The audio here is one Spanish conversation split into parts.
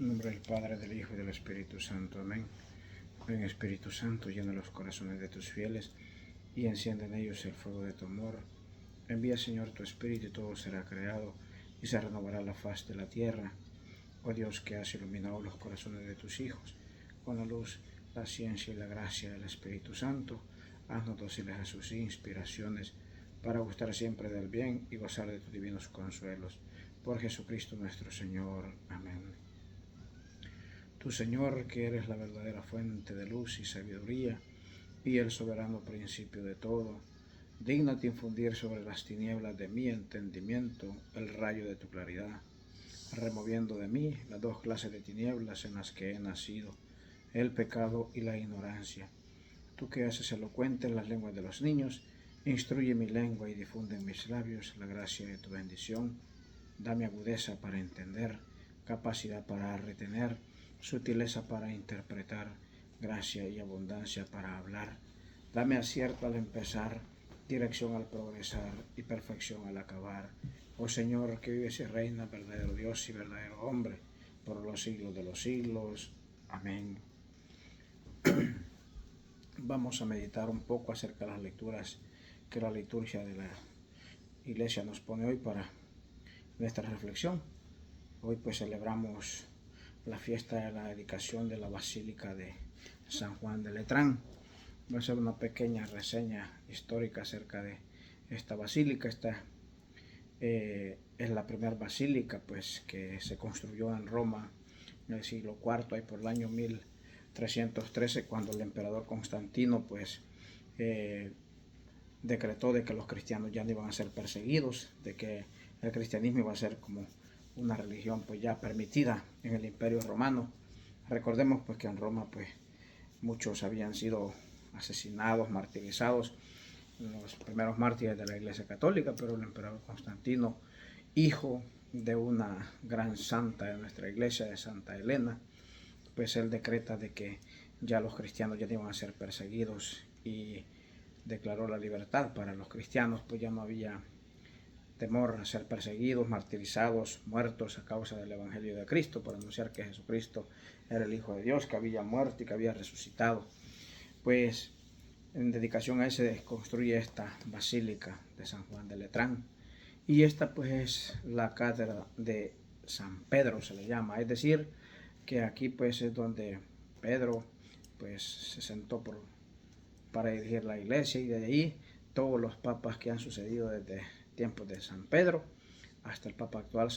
En nombre del Padre, del Hijo y del Espíritu Santo. Amén. Ven, Espíritu Santo, llena los corazones de tus fieles y enciende en ellos el fuego de tu amor. Envía, Señor, tu Espíritu y todo será creado y se renovará la faz de la tierra. Oh Dios, que has iluminado los corazones de tus hijos con la luz, la ciencia y la gracia del Espíritu Santo, haznos dóciles a sus inspiraciones para gustar siempre del bien y gozar de tus divinos consuelos. Por Jesucristo nuestro Señor. Amén. Tú, Señor, que eres la verdadera fuente de luz y sabiduría y el soberano principio de todo, dígnate infundir sobre las tinieblas de mi entendimiento el rayo de tu claridad, removiendo de mí las dos clases de tinieblas en las que he nacido, el pecado y la ignorancia. Tú que haces elocuente en las lenguas de los niños, instruye mi lengua y difunde en mis labios la gracia de tu bendición. Dame agudeza para entender, capacidad para retener, sutileza para interpretar, gracia y abundancia para hablar. Dame acierto al empezar, dirección al progresar y perfección al acabar. Oh Señor, que vives y reina, verdadero Dios y verdadero hombre, por los siglos de los siglos. Amén. Vamos a meditar un poco acerca de las lecturas que la liturgia de la Iglesia nos pone hoy para nuestra reflexión. Hoy pues celebramos la fiesta de la dedicación de la Basílica de San Juan de Letrán. Voy a hacer una pequeña reseña histórica acerca de esta basílica. Esta es la primera basílica pues que se construyó en Roma en el siglo IV, ahí por el año 1313, cuando el emperador Constantino pues decretó de que los cristianos ya no iban a ser perseguidos, de que el cristianismo iba a ser como una religión pues ya permitida en el Imperio Romano. Recordemos pues que en Roma pues muchos habían sido asesinados, martirizados, los primeros mártires de la Iglesia Católica, pero el emperador Constantino, hijo de una gran santa de nuestra iglesia, de Santa Elena, pues él decreta de que ya los cristianos ya no iban a ser perseguidos y declaró la libertad para los cristianos, pues ya no había temor a ser perseguidos, martirizados, muertos a causa del Evangelio de Cristo, por anunciar que Jesucristo era el Hijo de Dios, que había muerto y que había resucitado. Pues en dedicación a él se construye esta Basílica de San Juan de Letrán. Y esta pues es la cátedra de San Pedro, se le llama. Es decir, que aquí pues es donde Pedro pues se sentó para dirigir la iglesia, y de ahí todos los papas que han sucedido desde tiempos de San Pedro hasta el papa actual,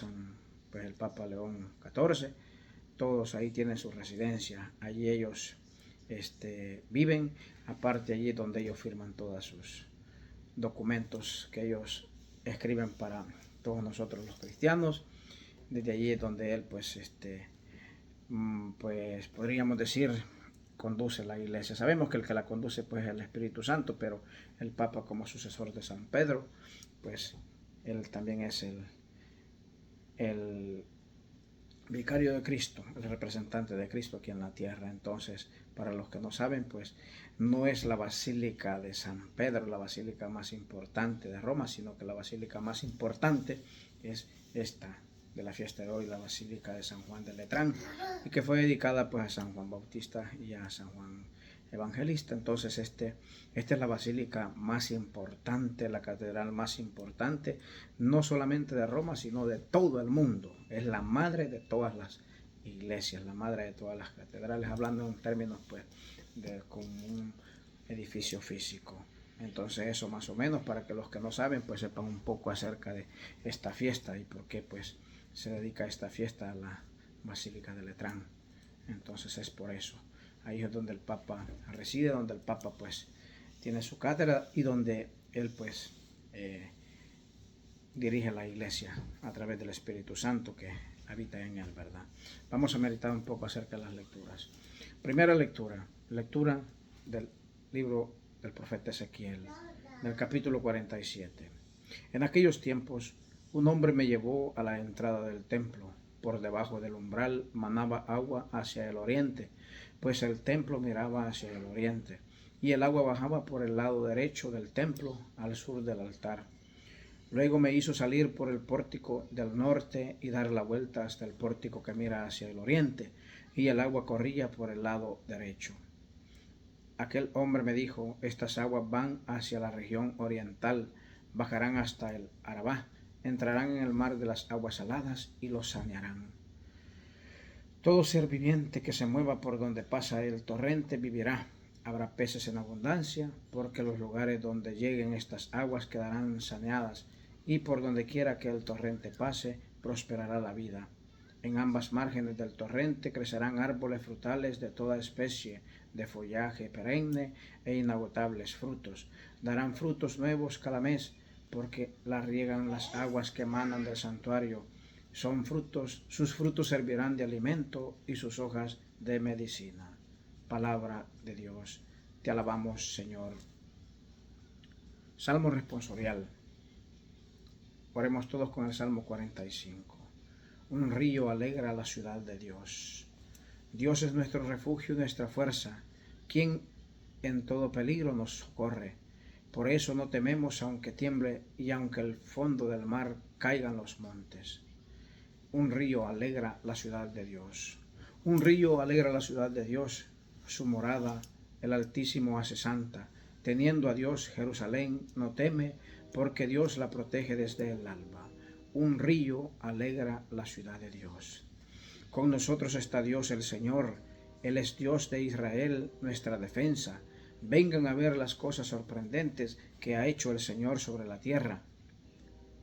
pues el papa León XIV, todos ahí tienen su residencia. Allí ellos viven, aparte allí donde ellos firman todos sus documentos que ellos escriben para todos nosotros los cristianos. Desde allí es donde él pues pues podríamos decir conduce la iglesia. Sabemos que el que la conduce pues es el Espíritu Santo, pero el Papa, como sucesor de San Pedro, pues él también es el vicario de Cristo, el representante de Cristo aquí en la tierra. Entonces, para los que no saben, pues no es la Basílica de San Pedro la basílica más importante de Roma, sino que la basílica más importante es esta de la fiesta de hoy, la Basílica de San Juan de Letrán, y que fue dedicada pues a San Juan Bautista y a San Juan Evangelista. Entonces esta es la basílica más importante, la catedral más importante, no solamente de Roma, sino de todo el mundo. Es la madre de todas las iglesias, la madre de todas las catedrales, hablando en términos pues de como un edificio físico. Entonces eso más o menos para que los que no saben pues sepan un poco acerca de esta fiesta y por qué pues se dedica esta fiesta a la Basílica de Letrán. Entonces es por eso. Ahí es donde el Papa reside, donde el Papa pues tiene su cátedra y donde él pues dirige la iglesia a través del Espíritu Santo que habita en él, ¿verdad? Vamos a meditar un poco acerca de las lecturas. Primera lectura del libro del profeta Ezequiel, del capítulo 47. En aquellos tiempos, un hombre me llevó a la entrada del templo. Por debajo del umbral manaba agua hacia el oriente, pues el templo miraba hacia el oriente, y el agua bajaba por el lado derecho del templo al sur del altar. Luego me hizo salir por el pórtico del norte y dar la vuelta hasta el pórtico que mira hacia el oriente, y el agua corría por el lado derecho. Aquel hombre me dijo: estas aguas van hacia la región oriental, bajarán hasta el Arabá, entrarán en el mar de las aguas saladas y los sanearán. Todo ser viviente que se mueva por donde pasa el torrente vivirá. Habrá peces en abundancia, porque los lugares donde lleguen estas aguas quedarán saneadas, y por donde quiera que el torrente pase, prosperará la vida. En ambas márgenes del torrente crecerán árboles frutales de toda especie, de follaje perenne e inagotables frutos. Darán frutos nuevos cada mes, porque la riegan las aguas que emanan del santuario. Sus frutos servirán de alimento y sus hojas de medicina. Palabra de Dios. Te alabamos, Señor. Salmo responsorial. Oremos todos con el Salmo 45. Un río alegra la ciudad de Dios. Dios es nuestro refugio y nuestra fuerza, quien en todo peligro nos socorre. Por eso no tememos aunque tiemble y aunque el fondo del mar caigan los montes. Un río alegra la ciudad de Dios. Un río alegra la ciudad de Dios. Su morada el Altísimo hace santa. Teniendo a Dios, Jerusalén no teme, porque Dios la protege desde el alba. Un río alegra la ciudad de Dios. Con nosotros está Dios el Señor. Él es Dios de Israel, nuestra defensa. Vengan a ver las cosas sorprendentes que ha hecho el Señor sobre la tierra.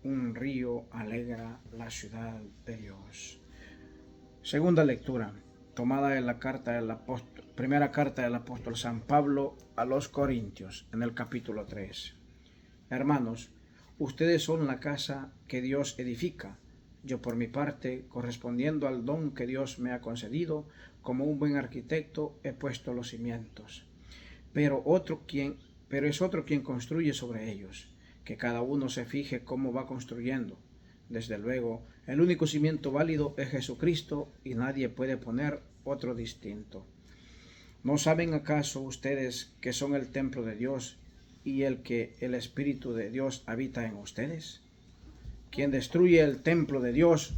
Un río alegra la ciudad de Dios. Segunda lectura, tomada de la primera carta del apóstol San Pablo a los Corintios, en el capítulo 3. Hermanos, ustedes son la casa que Dios edifica. Yo por mi parte, correspondiendo al don que Dios me ha concedido, como un buen arquitecto, he puesto los cimientos. Pero es otro quien construye sobre ellos. Que cada uno se fije cómo va construyendo. Desde luego, el único cimiento válido es Jesucristo y nadie puede poner otro distinto. ¿No saben acaso ustedes que son el templo de Dios y que el Espíritu de Dios habita en ustedes? Quien destruye el templo de Dios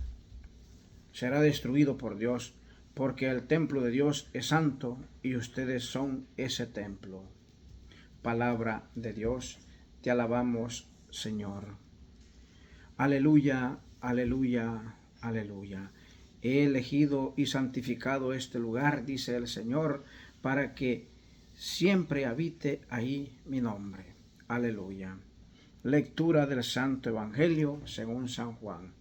será destruido por Dios, porque el templo de Dios es santo y ustedes son ese templo. Palabra de Dios. Te alabamos, Señor. Aleluya, aleluya, aleluya. He elegido y santificado este lugar, dice el Señor, para que siempre habite ahí mi nombre. Aleluya. Lectura del Santo Evangelio según San Juan.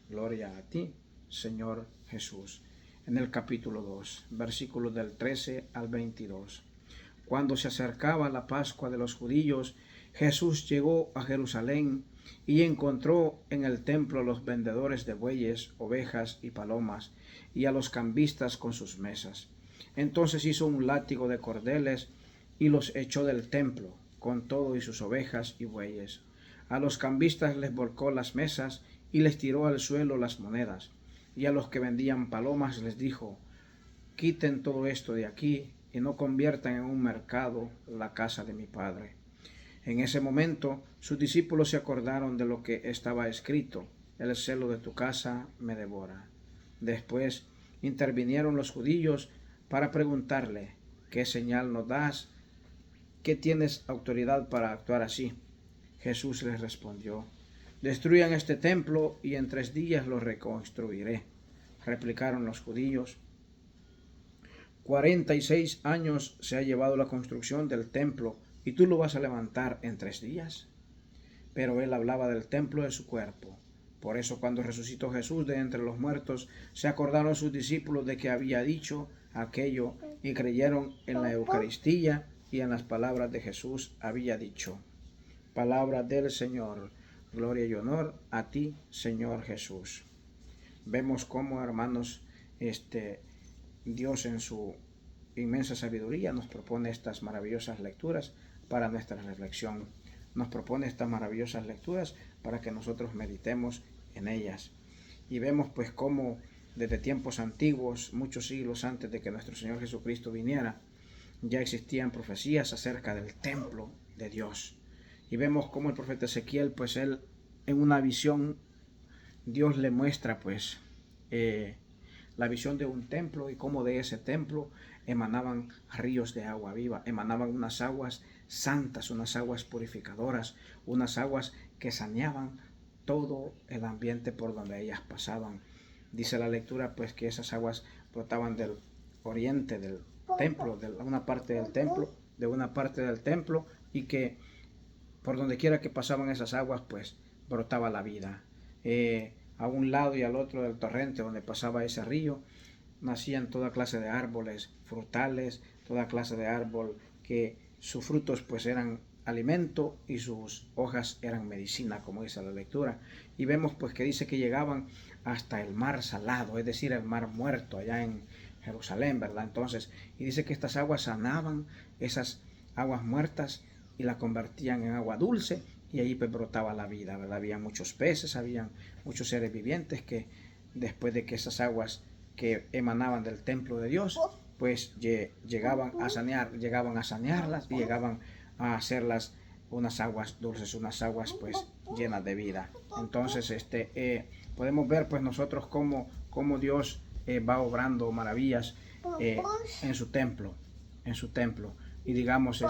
Gloria a ti, Señor Jesús. En el capítulo 2, versículos del 13 al 22. Cuando se acercaba la Pascua de los judíos, Jesús llegó a Jerusalén y encontró en el templo a los vendedores de bueyes, ovejas y palomas, y a los cambistas con sus mesas. Entonces hizo un látigo de cordeles y los echó del templo, con todo y sus ovejas y bueyes. A los cambistas les volcó las mesas y les tiró al suelo las monedas. Y a los que vendían palomas les dijo: quiten todo esto de aquí y no conviertan en un mercado la casa de mi Padre. En ese momento sus discípulos se acordaron de lo que estaba escrito: el celo de tu casa me devora. Después intervinieron los judíos para preguntarle: ¿qué señal nos das? ¿Qué tienes autoridad para actuar así? Jesús les respondió: destruyan este templo y en 3 días lo reconstruiré. Replicaron los judíos: 46 años se ha llevado la construcción del templo, ¿y tú lo vas a levantar en 3 días? Pero él hablaba del templo de su cuerpo. Por eso cuando resucitó Jesús de entre los muertos, se acordaron sus discípulos de que había dicho aquello y creyeron en la Eucaristía y en las palabras de Jesús había dicho. Palabra del Señor. Gloria y honor a ti, Señor Jesús. Vemos cómo, hermanos, Dios en su inmensa sabiduría nos propone estas maravillosas lecturas para nuestra reflexión. Nos propone estas maravillosas lecturas para que nosotros meditemos en ellas. Y vemos pues cómo desde tiempos antiguos, muchos siglos antes de que nuestro Señor Jesucristo viniera, ya existían profecías acerca del templo de Dios. Y vemos cómo el profeta Ezequiel, pues él en una visión, Dios le muestra pues la visión de un templo y cómo de ese templo emanaban ríos de agua viva, emanaban unas aguas santas, unas aguas purificadoras, unas aguas que saneaban todo el ambiente por donde ellas pasaban. Dice la lectura pues que esas aguas brotaban del oriente del templo, de una parte del templo, y que por donde quiera que pasaban esas aguas pues brotaba la vida. A un lado y al otro del torrente donde pasaba ese río nacían toda clase de árboles frutales, toda clase de árbol que sus frutos pues eran alimento y sus hojas eran medicina, como dice la lectura. Y vemos pues que dice que llegaban hasta el mar salado, es decir, el mar muerto allá en Jerusalén, ¿verdad? Entonces, y dice que estas aguas sanaban esas aguas muertas y la convertían en agua dulce, y ahí pues brotaba la vida, ¿verdad? Había muchos peces, había muchos seres vivientes que después de que esas aguas que emanaban del templo de Dios pues llegaban a sanearlas y llegaban a hacerlas unas aguas dulces, unas aguas pues llenas de vida. Entonces podemos ver pues nosotros cómo Dios va obrando maravillas en su templo, y digamos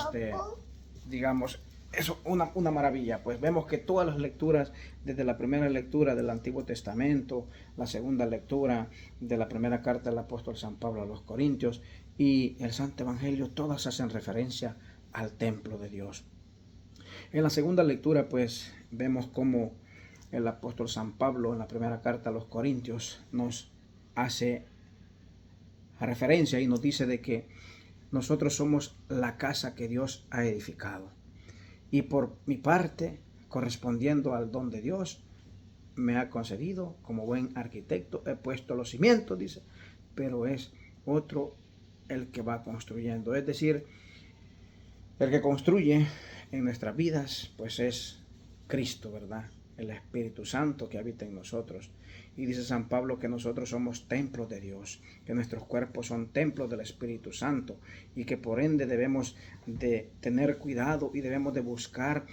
eso, una maravilla. Pues vemos que todas las lecturas, desde la primera lectura del Antiguo Testamento, la segunda lectura de la primera carta del apóstol San Pablo a los Corintios y el Santo Evangelio, todas hacen referencia al templo de Dios. En la segunda lectura pues vemos cómo el apóstol San Pablo en la primera carta a los Corintios nos hace referencia y nos dice de que nosotros somos la casa que Dios ha edificado. Y por mi parte, correspondiendo al don de Dios, me ha concedido, como buen arquitecto, he puesto los cimientos, dice, pero es otro el que va construyendo. Es decir, el que construye en nuestras vidas, pues es Cristo, ¿verdad? El Espíritu Santo que habita en nosotros. Y dice San Pablo que nosotros somos templos de Dios, que nuestros cuerpos son templos del Espíritu Santo y que por ende debemos de tener cuidado y debemos de buscar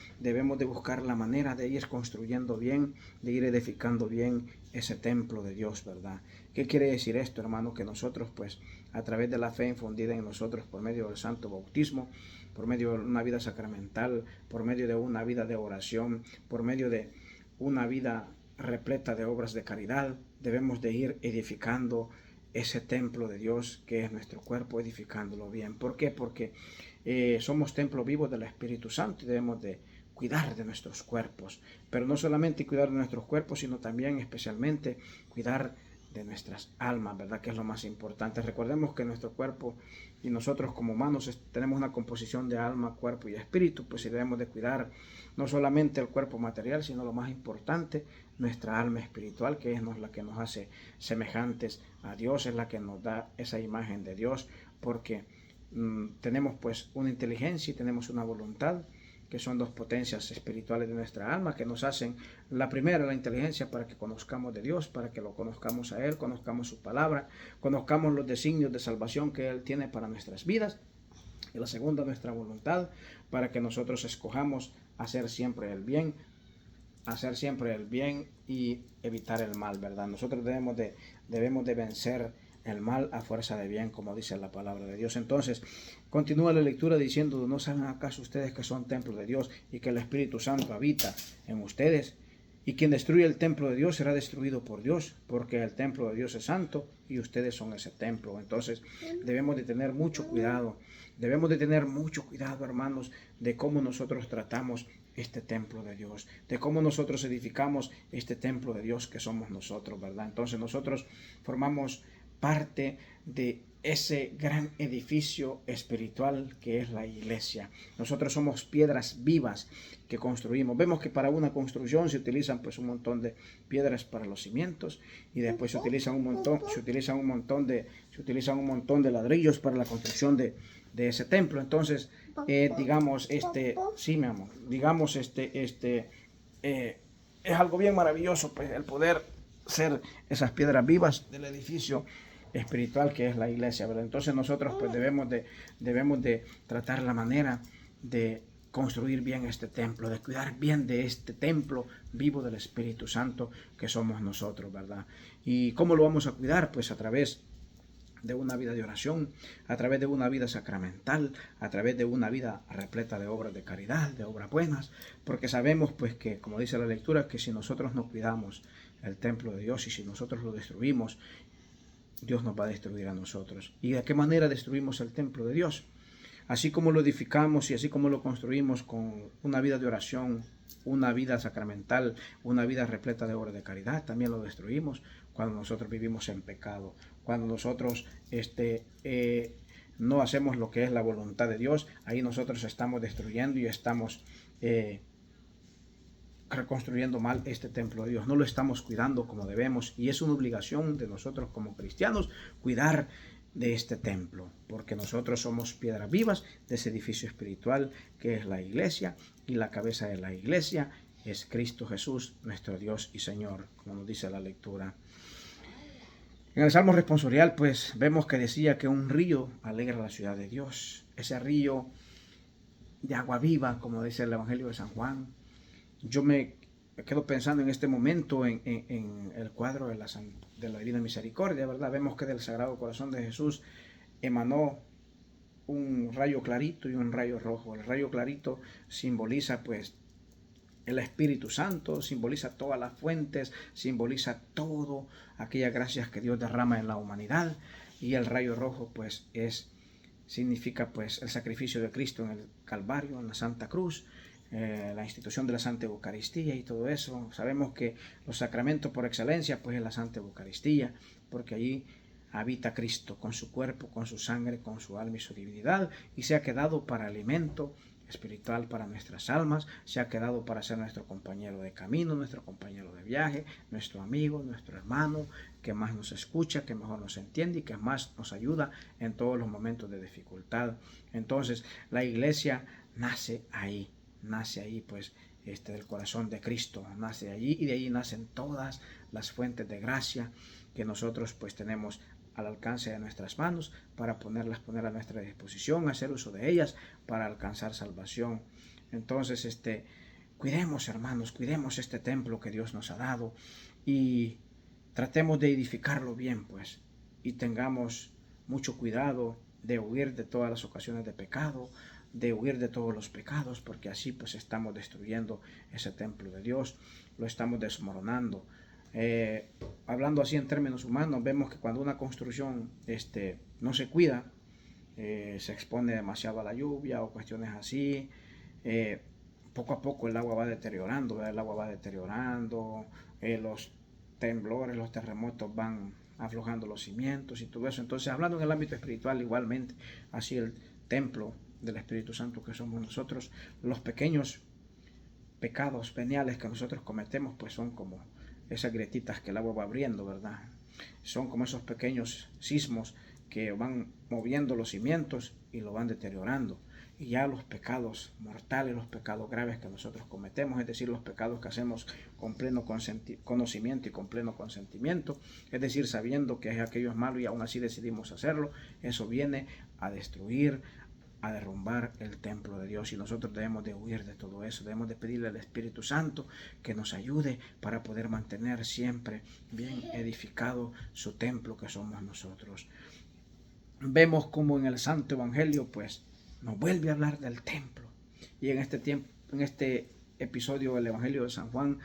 la manera de ir construyendo bien, de ir edificando bien ese templo de Dios, ¿verdad? ¿Qué quiere decir esto, hermano? Que nosotros pues a través de la fe infundida en nosotros por medio del santo bautismo, por medio de una vida sacramental, por medio de una vida de oración, por medio de una vida repleta de obras de caridad, debemos de ir edificando ese templo de Dios que es nuestro cuerpo, edificándolo bien. ¿Por qué? Porque somos templo vivo del Espíritu Santo y debemos de cuidar de nuestros cuerpos, pero no solamente cuidar de nuestros cuerpos, sino también especialmente cuidar de nuestras almas, ¿verdad? Que es lo más importante. Recordemos que nuestro cuerpo y nosotros como humanos tenemos una composición de alma, cuerpo y espíritu, pues si debemos de cuidar no solamente el cuerpo material, sino lo más importante, nuestra alma espiritual, que es la que nos hace semejantes a Dios, es la que nos da esa imagen de Dios, porque tenemos pues una inteligencia y tenemos una voluntad, que son dos potencias espirituales de nuestra alma, que nos hacen la primera, la inteligencia, para que conozcamos de Dios, para que lo conozcamos a Él, conozcamos su palabra, conozcamos los designios de salvación que Él tiene para nuestras vidas. Y la segunda, nuestra voluntad, para que nosotros escojamos hacer siempre el bien y evitar el mal, ¿verdad? Nosotros debemos de vencer el mal a fuerza de bien, como dice la palabra de Dios. Entonces, continúa la lectura diciendo: ¿no saben acaso ustedes que son templos de Dios y que el Espíritu Santo habita en ustedes? Y quien destruye el templo de Dios será destruido por Dios, porque el templo de Dios es santo y ustedes son ese templo. Entonces, debemos de tener mucho cuidado, hermanos, de cómo nosotros tratamos este templo de Dios, de cómo nosotros edificamos este templo de Dios que somos nosotros, ¿verdad? Entonces nosotros formamos parte de ese gran edificio espiritual que es la iglesia. Nosotros somos piedras vivas que construimos. Vemos que para una construcción se utilizan pues un montón de piedras para los cimientos y después se utilizan un montón de ladrillos para la construcción de ese templo. Entonces, digamos, sí, mi amor, digamos, es algo bien maravilloso, pues, el poder ser esas piedras vivas del edificio espiritual que es la iglesia, ¿verdad? Entonces nosotros pues debemos de tratar la manera de construir bien este templo, de cuidar bien de este templo vivo del Espíritu Santo que somos nosotros, ¿verdad? ¿Y cómo lo vamos a cuidar? Pues a través de una vida de oración, a través de una vida sacramental, a través de una vida repleta de obras de caridad, de obras buenas, porque sabemos pues que, como dice la lectura, que si nosotros no cuidamos el templo de Dios y si nosotros lo destruimos, Dios nos va a destruir a nosotros. ¿Y de qué manera destruimos el templo de Dios? Así como lo edificamos y así como lo construimos con una vida de oración, una vida sacramental, una vida repleta de obras de caridad, también lo destruimos cuando nosotros vivimos en pecado, cuando nosotros no hacemos lo que es la voluntad de Dios. Ahí nosotros estamos destruyendo y estamos reconstruyendo mal este templo de Dios. No lo estamos cuidando como debemos y es una obligación de nosotros como cristianos cuidar de este templo, porque nosotros somos piedras vivas de ese edificio espiritual que es la iglesia, y la cabeza de la iglesia es Cristo Jesús, nuestro Dios y Señor, como nos dice la lectura. En el Salmo responsorial pues vemos que decía que un río alegra la ciudad de Dios, ese río de agua viva, como dice el Evangelio de San Juan. Yo me quedo pensando en este momento en el cuadro de la Divina Misericordia, ¿verdad? Vemos que del Sagrado Corazón de Jesús emanó un rayo clarito y un rayo rojo. El rayo clarito simboliza pues el Espíritu Santo, simboliza todas las fuentes, simboliza todo aquellas gracias que Dios derrama en la humanidad, y el rayo rojo pues significa pues el sacrificio de Cristo en el Calvario, en la Santa Cruz, la institución de la Santa Eucaristía y todo eso. Sabemos que los sacramentos por excelencia pues es la Santa Eucaristía, porque allí habita Cristo con su cuerpo, con su sangre, con su alma y su divinidad, y se ha quedado para alimento espiritual para nuestras almas, se ha quedado para ser nuestro compañero de camino, nuestro compañero de viaje, nuestro amigo, nuestro hermano, que más nos escucha, que mejor nos entiende y que más nos ayuda en todos los momentos de dificultad. Entonces la iglesia nace ahí pues del corazón de Cristo, nace allí, y de allí nacen todas las fuentes de gracia que nosotros pues tenemos al alcance de nuestras manos para poner a nuestra disposición, hacer uso de ellas para alcanzar salvación. Entonces, cuidemos, hermanos, cuidemos este templo que Dios nos ha dado y tratemos de edificarlo bien, pues, y tengamos mucho cuidado de huir de todas las ocasiones de pecado, de huir de todos los pecados, porque así pues estamos destruyendo ese templo de Dios, lo estamos desmoronando. Hablando así en términos humanos, vemos que cuando una construcción no se cuida, se expone demasiado a la lluvia o cuestiones así, poco a poco el agua va deteriorando, ¿verdad? El agua va deteriorando, los temblores, los terremotos van aflojando los cimientos y todo eso. Entonces, hablando en el ámbito espiritual igualmente, así el templo del Espíritu Santo que somos nosotros, los pequeños pecados veniales que nosotros cometemos pues son como esas grietitas que el agua va abriendo, ¿verdad? Son como esos pequeños sismos que van moviendo los cimientos y lo van deteriorando. Y ya los pecados mortales, los pecados graves que nosotros cometemos, es decir, los pecados que hacemos con pleno conocimiento y con pleno consentimiento, es decir, sabiendo que aquello es malo y aún así decidimos hacerlo, eso viene a destruir, a derrumbar el templo de Dios, y nosotros debemos de huir de todo eso. Debemos de pedirle al Espíritu Santo que nos ayude para poder mantener siempre bien edificado su templo que somos nosotros. Vemos como en el Santo Evangelio pues nos vuelve a hablar del templo, y en este episodio del Evangelio de San Juan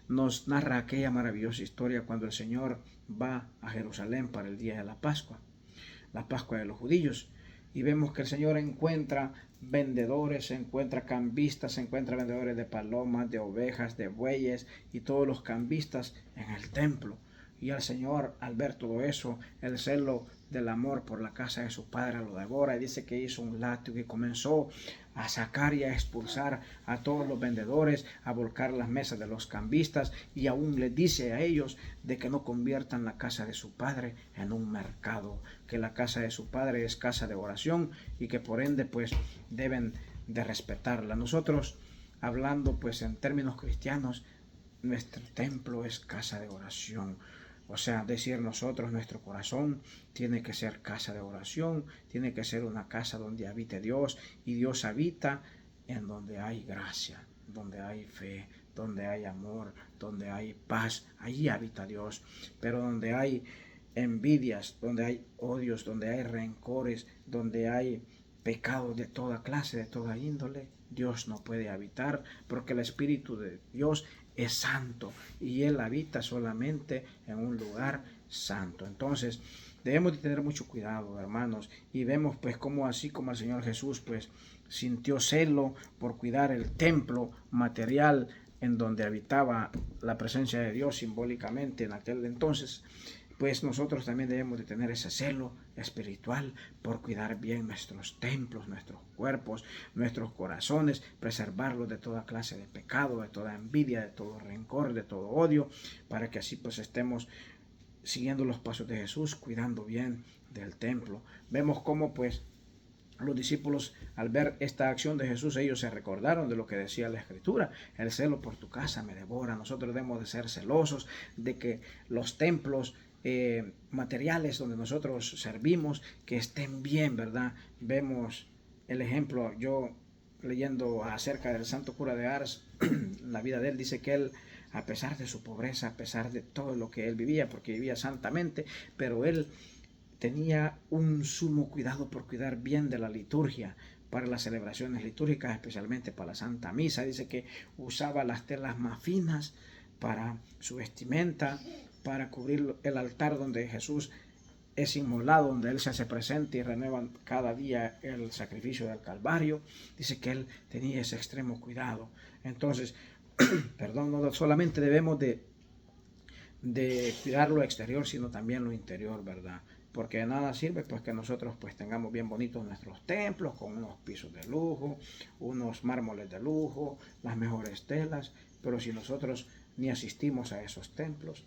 nos narra aquella maravillosa historia cuando el Señor va a Jerusalén para el día de la Pascua de los judíos. Y vemos que el Señor encuentra vendedores, encuentra cambistas, encuentra vendedores de palomas, de ovejas, de bueyes y todos los cambistas en el templo. Y el Señor, al ver todo eso, el celo del amor por la casa de su padre lo devora, y dice que hizo un látigo y comenzó a sacar y a expulsar a todos los vendedores, a volcar las mesas de los cambistas, y aún les dice a ellos de que no conviertan la casa de su padre en un mercado, que la casa de su padre es casa de oración y que por ende pues deben de respetarla. Nosotros, hablando pues en términos cristianos, nuestro templo es casa de oración. O sea, decir nosotros, nuestro corazón tiene que ser casa de oración, tiene que ser una casa donde habite Dios, y Dios habita en donde hay gracia, donde hay fe, donde hay amor, donde hay paz, allí habita Dios. Pero donde hay envidias, donde hay odios, donde hay rencores, donde hay pecados de toda clase, de toda índole, Dios no puede habitar, porque el Espíritu de Dios es santo y Él habita solamente en un lugar santo. Entonces, debemos de tener mucho cuidado, hermanos, y vemos pues como así como el Señor Jesús pues sintió celo por cuidar el templo material en donde habitaba la presencia de Dios simbólicamente en aquel entonces, pues nosotros también debemos de tener ese celo espiritual por cuidar bien nuestros templos, nuestros cuerpos, nuestros corazones, preservarlos de toda clase de pecado, de toda envidia, de todo rencor, de todo odio, para que así pues estemos siguiendo los pasos de Jesús, cuidando bien del templo. Vemos cómo pues los discípulos, al ver esta acción de Jesús, ellos se recordaron de lo que decía la Escritura: el celo por tu casa me devora. Nosotros debemos de ser celosos de que los templos materiales donde nosotros servimos, que estén bien, ¿verdad? Vemos el ejemplo, yo leyendo acerca del santo cura de Ars, la vida de él, dice que él, a pesar de su pobreza, a pesar de todo lo que él vivía, porque vivía santamente, pero él tenía un sumo cuidado por cuidar bien de la liturgia para las celebraciones litúrgicas, especialmente para la Santa Misa. Dice que usaba las telas más finas para su vestimenta, para cubrir el altar donde Jesús es inmolado, donde Él se hace presente y renueva cada día el sacrificio del Calvario. Dice que Él tenía ese extremo cuidado. Entonces, perdón, no solamente debemos de cuidar lo exterior, sino también lo interior, ¿verdad? Porque de nada sirve pues que nosotros pues tengamos bien bonitos nuestros templos, con unos pisos de lujo, unos mármoles de lujo, las mejores telas, pero si nosotros ni asistimos a esos templos,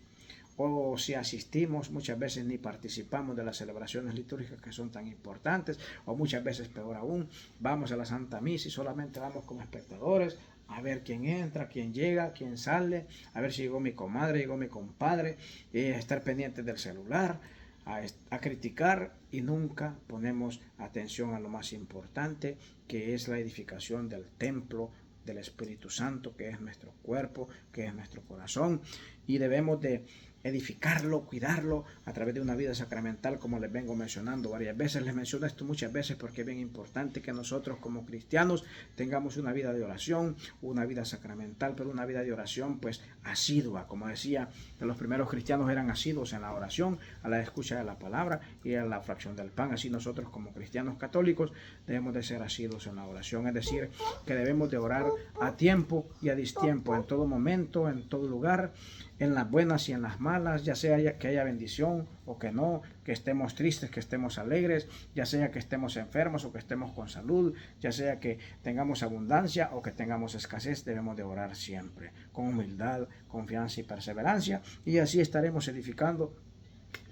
o si asistimos, muchas veces ni participamos de las celebraciones litúrgicas que son tan importantes, o muchas veces peor aún, vamos a la Santa Misa y solamente vamos como espectadores a ver quién entra, quién llega, quién sale, a ver si llegó mi comadre, llegó mi compadre, estar pendientes del celular, a criticar, y nunca ponemos atención a lo más importante, que es la edificación del templo del Espíritu Santo, que es nuestro cuerpo, que es nuestro corazón, y debemos de edificarlo, cuidarlo a través de una vida sacramental, como les vengo mencionando varias veces. Les menciono esto muchas veces porque es bien importante que nosotros como cristianos tengamos una vida de oración, una vida sacramental, pero una vida de oración pues asidua. Como decía, que los primeros cristianos eran asiduos en la oración, a la escucha de la palabra y a la fracción del pan. Así nosotros como cristianos católicos debemos de ser asiduos en la oración, es decir, que debemos de orar a tiempo y a distiempo, en todo momento, en todo lugar, en las buenas y en las malas, ya sea que haya bendición o que no, que estemos tristes, que estemos alegres, ya sea que estemos enfermos o que estemos con salud, ya sea que tengamos abundancia o que tengamos escasez, debemos de orar siempre, con humildad, confianza y perseverancia, y así estaremos edificando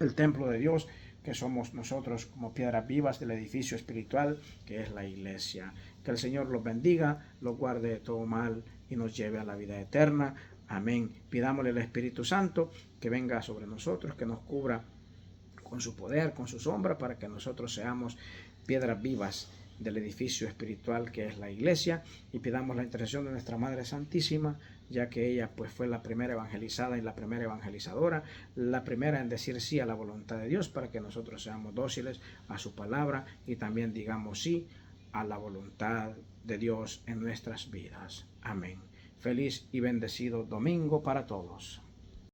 el templo de Dios, que somos nosotros como piedras vivas del edificio espiritual que es la iglesia. Que el Señor los bendiga, los guarde de todo mal y nos lleve a la vida eterna. Amén. Pidámosle al Espíritu Santo que venga sobre nosotros, que nos cubra con su poder, con su sombra, para que nosotros seamos piedras vivas del edificio espiritual que es la iglesia, y pidamos la intercesión de nuestra Madre Santísima, ya que ella pues fue la primera evangelizada y la primera evangelizadora, la primera en decir sí a la voluntad de Dios, para que nosotros seamos dóciles a su palabra y también digamos sí a la voluntad de Dios en nuestras vidas. Amén. Feliz y bendecido domingo para todos.